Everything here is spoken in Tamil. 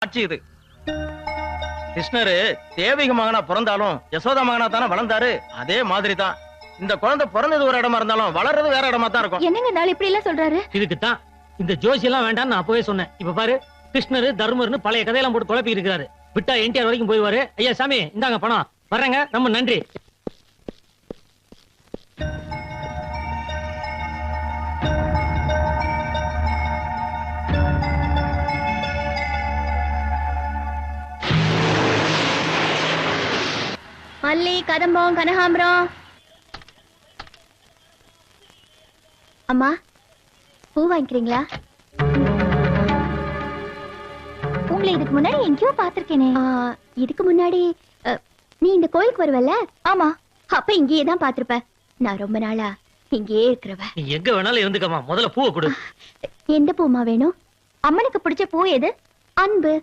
ஆட்சி இது. கிருஷ்ணரு தேவிக மகனா பிறந்தாலும் யசோதா மகனா தானே வளர்ந்தாரு. அதே மாதிரி தான் இந்த குழந்தை பிறந்தது ஒரு இடமா இருந்தாலும் வளர்றது வேற இடமா தான் இருக்கும். என்னங்க நாள் இப்படி எல்லாம் சொல்றாரு? இதுக்குத்தான் இந்த ஜோசி எல்லாம் வேண்டாம்னு நான் அப்பவே சொன்னேன். இப்ப பாரு, கிருஷ்ணரு தர்மர்னு பழைய கதையெல்லாம் போட்டு குழப்பி இருக்கிறாரு. விட்டா என்டிஆர் வரைக்கும் போய்வாரு. ஐயா சாமி, இந்தாங்க பணம். வர்றேங்க, ரொம்ப நன்றி. மல்லி, கதம்பம், கனகாம்பரம். அம்மா, பூ வாங்கிக்கிறீங்களா? உங்களை இதுக்கு முன்னாடி எங்கேயோ பாத்திருக்கேனே. இதுக்கு முன்னாடி நீ இந்த கோயிலுக்கு வருவல்ல? ஆமா, அப்ப இங்கேயே தான் பாத்திருப்ப. நான் ரொம்ப நாளா இங்கேயே இருக்கிறவ. நீ எங்க வேணாலும் இருந்துக்கமா, முதல்ல பூவை கொடு. எந்த பூமா வேணும்? அம்மனுக்கு பிடிச்ச பூ எது? அன்பு,